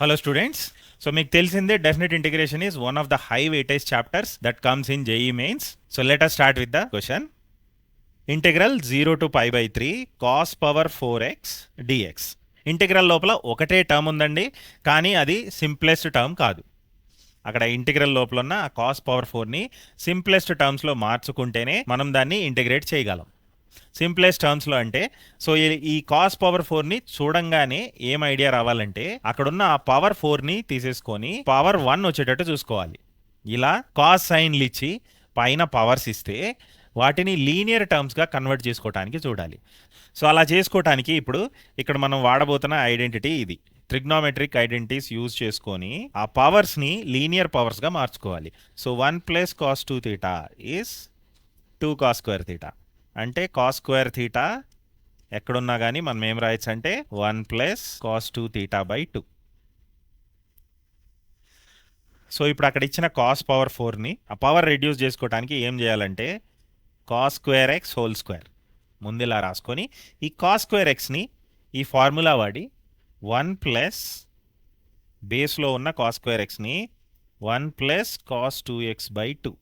Hello students. So మీకు తెలిసిందే definite integration is one of the high weightage chapters that comes in JEE mains. So let us start with the question. Integral 0 to pi by 3 cos power 4x dx. Integral లోపల ఒకటే term ఉందండి, కానీ అది simplest term కాదు. అక్కడ integral లోపల ఉన్న cos power 4ని simplest టర్మ్స్లో మార్చుకుంటేనే మనం దాన్ని ఇంటిగ్రేట్ చేయగలం. సింప్లెస్ట్ టర్మ్స్లో అంటే సో ఈ కాస్ పవర్ 4ని చూడంగానే ఏం ఐడియా రావాలంటే అక్కడున్న ఆ పవర్ 4ని తీసేసుకొని పవర్ 1 వచ్చేటట్టు చూసుకోవాలి. ఇలా కాస్ సైన్లు ఇచ్చి పైన పవర్స్ ఇస్తే వాటిని లీనియర్ టర్మ్స్గా కన్వర్ట్ చేసుకోవడానికి చూడాలి. సో అలా చేసుకోవటానికి ఇప్పుడు ఇక్కడ మనం వాడబోతున్న ఐడెంటిటీ ఇది. ట్రిగ్నోమెట్రిక్ ఐడెంటిటీస్ యూజ్ చేసుకొని ఆ పవర్స్ని లీనియర్ పవర్స్గా మార్చుకోవాలి. So 1 plus cos 2 theta is 2 cos square theta. అంటే కాస్ స్క్వేర్ థీటా ఎక్కడున్నా కానీ మనం ఏం రాయొచ్చు అంటే 1 plus cos 2 theta by 2. So ఇప్పుడు అక్కడ ఇచ్చిన కాస్ పవర్ 4ని ఆ పవర్ రెడ్యూస్ చేసుకోవడానికి ఏం చేయాలంటే cos square X whole square ముందు ఇలా రాసుకొని ఈ కాస్ స్క్వేర్ ఎక్స్ని ఈ ఫార్ములా వాడి 1 ప్లస్ బేస్లో ఉన్న కాస్ స్క్వేర్ ఎక్స్ని 1 ప్లస్ కాస్ 2x బై 2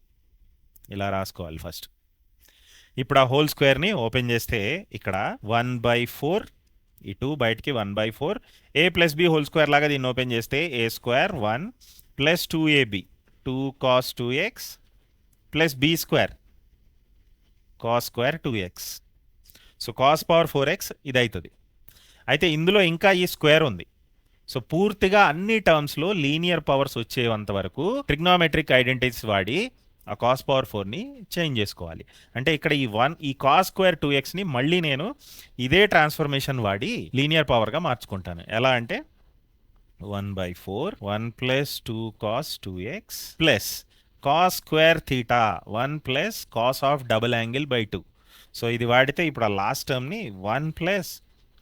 ఇలా రాసుకోవాలి ఫస్ట్. ఇప్పుడు ఆ హోల్ స్క్వేర్ని ఓపెన్ చేస్తే ఇక్కడ 1/4, ఈ 2 బయటికి 1/4, A plus B whole square లాగా దీన్ని ఓపెన్ చేస్తే A square 1 plus 2ab 2 cos 2x plus B square cos square 2x. So cos power 4x ఇది అవుతుంది. అయితే ఇందులో ఇంకా ఈ స్క్వేర్ ఉంది. సో పూర్తిగా అన్ని టర్మ్స్లో లీనియర్ పవర్స్ వచ్చేంత వరకు ట్రిగ్నోమెట్రిక్ ఐడెంటిటీస్ వాడి ఆ కాస్ పవర్ 4ని చేంజ్ చేసుకోవాలి. అంటే ఇక్కడ ఈ కాస్ స్క్వేర్ 2xని మళ్ళీ నేను ఇదే ట్రాన్స్ఫర్మేషన్ వాడి లీనియర్ పవర్గా మార్చుకుంటాను. ఎలా అంటే 1/4 1 plus 2 cos 2x plus cos square theta 1 plus cos of double angle by 2. So ఇది వాడితే ఇప్పుడు ఆ లాస్ట్ టర్మ్ని 1 ప్లస్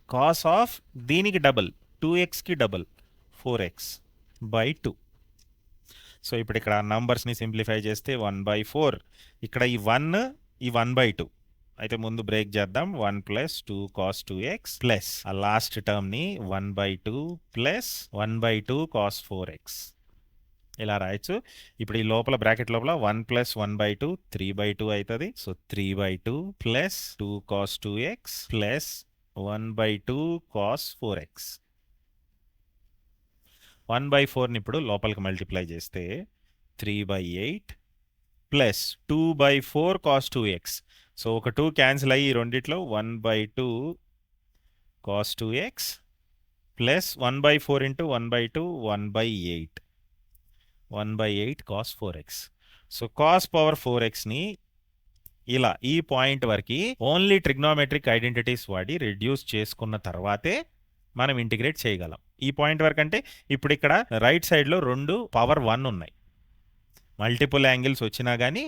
కాస్ ఆఫ్ దీనికి డబుల్ 2xకి డబుల్ 4x బై 2. సో ఇప్పుడు ఇక్కడ నంబర్స్ని సింప్లిఫై చేస్తే 1/4, ఇక్కడ ఈ 1/2. అయితే ముందు బ్రేక్ చేద్దాం. 1 ప్లస్ 2 కాస్ 2x ప్లస్ ఆ లాస్ట్ టర్మ్ని 1/2 ప్లస్ 1/2 కాస్ 4x ఇలా రాయొచ్చు. ఇప్పుడు ఈ లోపల బ్రాకెట్ లోపల 1 ప్లస్ 1/2 3/2 అవుతుంది. So 3/2 plus 2 cos 2x plus 1/2 cos 4x. 1/4ని ఇప్పుడు లోపలికి మల్టిప్లై చేస్తే 3/8 ప్లస్ 2/4 కాస్ 2x. సో ఒక 2 క్యాన్సిల్ అయ్యి రెండిట్లో 1/2 cos 2x plus 1/4 into 1/2 1/8 1/8 cos 4x. So cos power 4xని ఇలా ఈ పాయింట్ వరకు ఓన్లీ ట్రిగ్నోమెట్రిక్ ఐడెంటిటీస్ వాడి రెడ్యూస్ చేసుకున్న తర్వాతే మనం ఇంటిగ్రేట్ చేయగలం. ఈ పాయింట్ వరకు అంటే ఇప్పుడు ఇక్కడ రైట్ సైడ్లో 2 పవర్ 1 ఉన్నాయి. మల్టిపుల్ యాంగిల్స్ వచ్చినా కానీ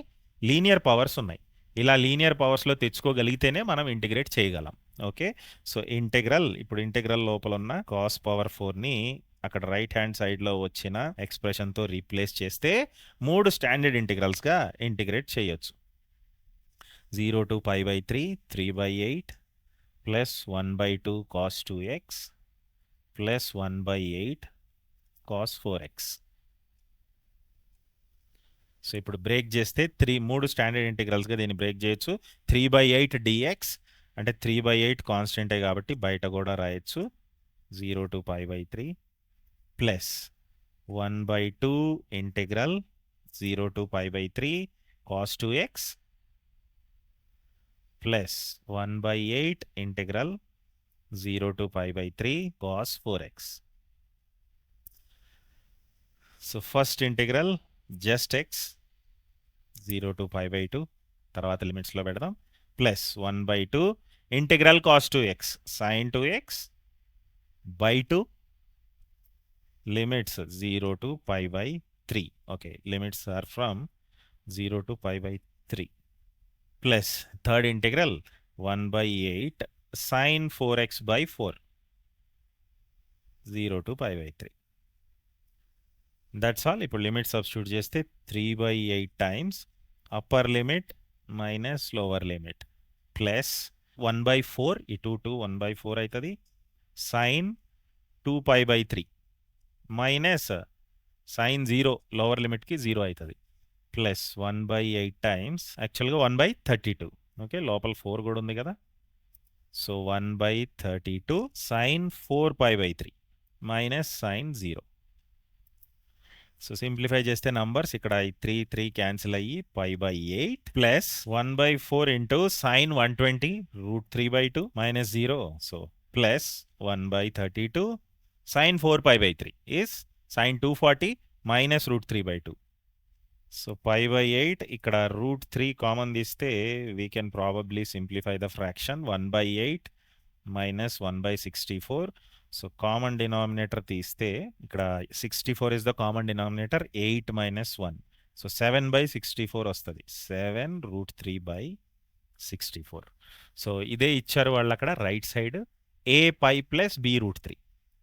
లీనియర్ పవర్స్ ఉన్నాయి. ఇలా లీనియర్ పవర్స్లో తెచ్చుకోగలిగితేనే మనం ఇంటిగ్రేట్ చేయగలం. ఓకే, సో ఇప్పుడు ఇంటిగ్రల్ లోపల ఉన్న కాస్ పవర్ 4ని అక్కడ రైట్ హ్యాండ్ సైడ్లో వచ్చిన ఎక్స్ప్రెషన్తో రీప్లేస్ చేస్తే 3 స్టాండర్డ్ ఇంటిగ్రల్స్గా ఇంటిగ్రేట్ చేయొచ్చు. 0 to pi by 3 3/8 plus 1/2 cos 2x plus 1/8 cos 4x. So ఇప్పుడు బ్రేక్ చేస్తే 3 స్టాండర్డ్ ఇంటిగ్రల్స్గా దీన్ని బ్రేక్ చేయొచ్చు. 3/8 dx అంటే 3/8 కాన్స్టెంటే కాబట్టి బయట కూడా రాయొచ్చు. 0 to pi by 3 plus 1/2 integral 0 to pi by 3 cos 2x plus 1/8 integral 0 to pi by 3 cos 4x. So first integral just x 0 to pi by 2 తర్వాత లిమిట్స్లో పెడదాం plus 1/2 integral cos 2x sin 2x by 2 limits 0 to pi by 3. Okay, limits are from 0 to pi by 3 plus third integral 1/8 sin 4x by 4 0 to pi by 3. That's all. ఇప్పుడు limit substitute చేస్తే 3/8 times upper limit minus lower limit plus 1/4 ఈ 2 1/4 అవుతుంది sin 2 pi by 3 minus sine 0 lower లిమిట్కి 0 అవుతుంది plus 1/8 times యాక్చువల్గా 1/32 okay లోపల 4 కూడా ఉంది కదా so 1/32 sine 4π/3 minus sine 0 so simplify చేస్తే నంబర్స్ ఇక్కడ 3 క్యాన్సిల్ అయ్యి π/8 plus 1/4 into sine 120 √3/2 minus 0 so plus 1/32 sine 4π/3 is sine 240 minus √3/2 so π/8 ఇక్కడ √3 కామన్ తీస్తే we can probably simplify the fraction 1/8 minus 1/64 so common denominator తీస్తే ఇక్కడ 64 is the common denominator 8 minus 1 so 7/64 వస్తుంది 7√3/64 so ఇదే ఇచ్చారు వాళ్ళు అక్కడ రైట్ సైడ్ ఏ pi plus B √3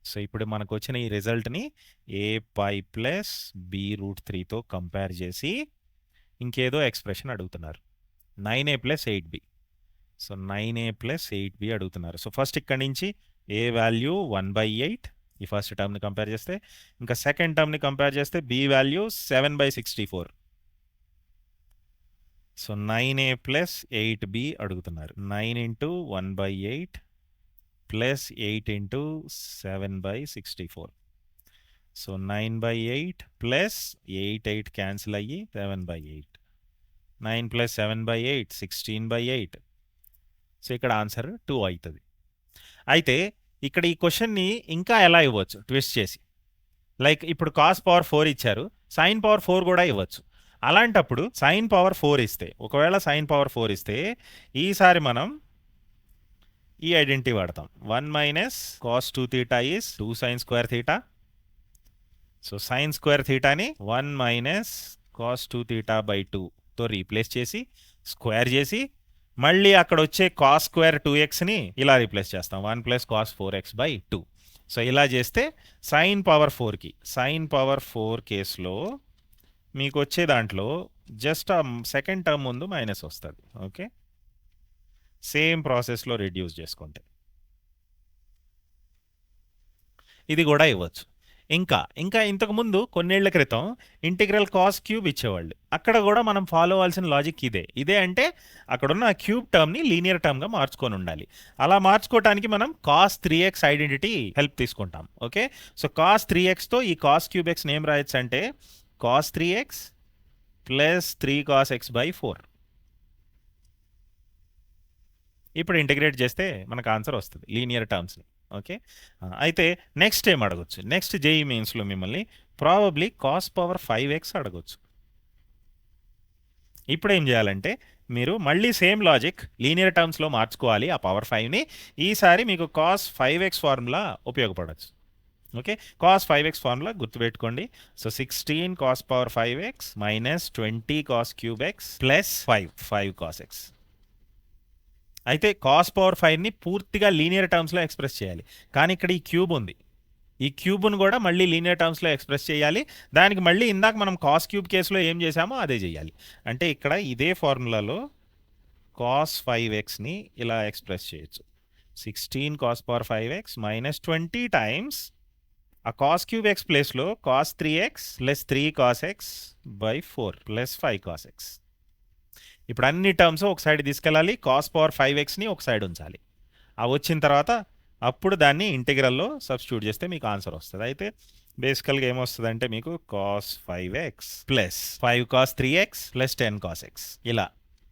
so ఇప్పుడు మనకు వచ్చిన ఈ రిజల్ట్ని ఏ పై ప్లస్ బి √3తో కంపేర్ చేసి ఇంకేదో ఎక్స్ప్రెషన్ అడుగుతున్నారు 9a plus 8b so 9a plus 8b అడుగుతున్నారు సో ఫస్ట్ ఇక్కడ నుంచి ఏ వాల్యూ 1/8 ఈ ఫస్ట్ టర్మ్ని కంపేర్ చేస్తే ఇంకా సెకండ్ టర్మ్ని కంపేర్ చేస్తే B value 7/64 so 9a plus 8b అడుగుతున్నారు 9 into 1/8 plus 8 into 7/64 so 9/8 plus 8 cancel అయ్యి 7/8 9 ప్లస్ 7/8 16/8 సో ఇక్కడ ఆన్సర్ 2 అవుతుంది అయితే ఇక్కడ ఈ క్వశ్చన్ని ఇంకా ఎలా ఇవ్వచ్చు ట్విస్ట్ చేసి లైక్ ఇప్పుడు కాస్ పవర్ 4 ఇచ్చారు సైన్ పవర్ 4 కూడా ఇవ్వచ్చు అలాంటప్పుడు సైన్ పవర్ 4 ఇస్తే ఒకవేళ సైన్ పవర్ 4 ఇస్తే ఈసారి మనం ఈ ఐడెంటిటీ వాడతాం 1 minus cos 2 theta is 2 sine square theta so sine square థీటాని 1 మైనస్ కాస్ 2 థీటా బై 2తో రీప్లేస్ చేసి స్క్వేర్ చేసి మళ్ళీ అక్కడ వచ్చే కాస్ స్క్వేర్ 2xని ఇలా రీప్లేస్ చేస్తాం 1 ప్లస్ కాస్ 4x/2 సో ఇలా చేస్తే సైన్ పవర్ 4కి సైన్ పవర్ 4 కేసులో మీకు వచ్చే దాంట్లో జస్ట్ ఆ సెకండ్ టర్మ్ ముందు మైనస్ వస్తుంది ఓకే సేమ్ ప్రాసెస్లో రెడ్యూస్ చేసుకుంటే ఇది కూడా ఇవ్వచ్చు ఇంకా ఇంతకుముందు కొన్నేళ్ల క్రితం ఇంటిగ్రల్ కాస్ క్యూబ్ ఇచ్చేవాళ్ళు అక్కడ కూడా మనం ఫాలో అవ్వాల్సిన లాజిక్ ఇదే అంటే అక్కడున్న క్యూబ్ టర్మ్ని లీనియర్ టర్మ్గా మార్చుకొని ఉండాలి అలా మార్చుకోవడానికి మనం కాస్ 3x ఐడెంటిటీ హెల్ప్ తీసుకుంటాం ఓకే సో కాస్ 3xతో ఈ కాస్ క్యూబ్ ఎక్స్ నేమ్ రాయొచ్చు అంటే cos 3x plus 3 cos x/4 ఇప్పుడు ఇంటిగ్రేట్ చేస్తే మనకు ఆన్సర్ వస్తుంది లీనియర్ టర్మ్స్ని ఓకే అయితే నెక్స్ట్ ఏం అడగొచ్చు నెక్స్ట్ జేఈ మెయిన్స్లో మిమ్మల్ని ప్రాబబ్లీ కాస్ పవర్ 5x అడగొచ్చు ఇప్పుడు ఏం చేయాలంటే మీరు మళ్ళీ సేమ్ లాజిక్ లీనియర్ టర్మ్స్లో మార్చుకోవాలి ఆ పవర్ 5ని ఈసారి మీకు కాస్ 5x ఫార్ములా ఉపయోగపడవచ్చు ఓకే కాస్ 5x ఫార్ములా గుర్తుపెట్టుకోండి so 16 cos power 5x minus 20 cos cube x plus 5 cos x అయితే కాస్ పవర్ 5ని పూర్తిగా లీనియర్ టర్మ్స్లో ఎక్స్ప్రెస్ చేయాలి కానీ ఇక్కడ ఈ క్యూబ్ ఉంది ఈ క్యూబ్ను కూడా మళ్ళీ లీనియర్ టర్మ్స్లో ఎక్స్ప్రెస్ చేయాలి దానికి మళ్ళీ ఇందాక మనం కాస్ క్యూబ్ కేసులో ఏం చేసామో అదే చేయాలి అంటే ఇక్కడ ఇదే ఫార్ములాలో కాస్ 5xని ఇలా ఎక్స్ప్రెస్ చేయొచ్చు 16 cos power 5x minus 20 times ఆ కాస్ క్యూబ్ ఎక్స్ ప్లేస్లో cos 3x plus 3 cos x/4 plus 5 cos x ఇప్పుడు అన్ని టర్మ్స్ ఒక సైడ్ తీసుకెళ్ళాలి కాస్ పవర్ 5xని ఒక సైడ్ ఉంచాలి ఆ వచ్చిన తర్వాత అప్పుడు దాన్ని ఇంటిగ్రల్లో సబ్స్టిట్యూట్ చేస్తే మీకు ఆన్సర్ వస్తుంది అయితే బేసికల్గా ఏమొస్తుంది అంటే మీకు cos 5x plus 5 cos 3x plus 10 cos x ఇలా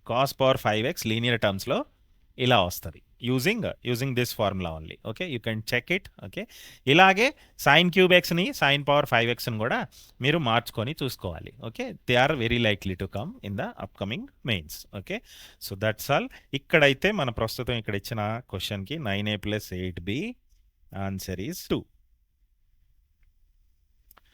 కాస్ పవర్ 5x లీనియర్ టర్మ్స్లో ఇలా వస్తుంది using this formula only okay you can check it okay ఇలాగే సైన్ క్యూబ్ ఎక్స్ని సైన్ పవర్ 5xని కూడా మీరు మార్చుకొని చూసుకోవాలి okay they are very likely to come in the upcoming mains okay so that's all ఇక్కడైతే మన ప్రస్తుతం ఇక్కడ ఇచ్చిన క్వశ్చన్కి 9a plus 8b answer is 2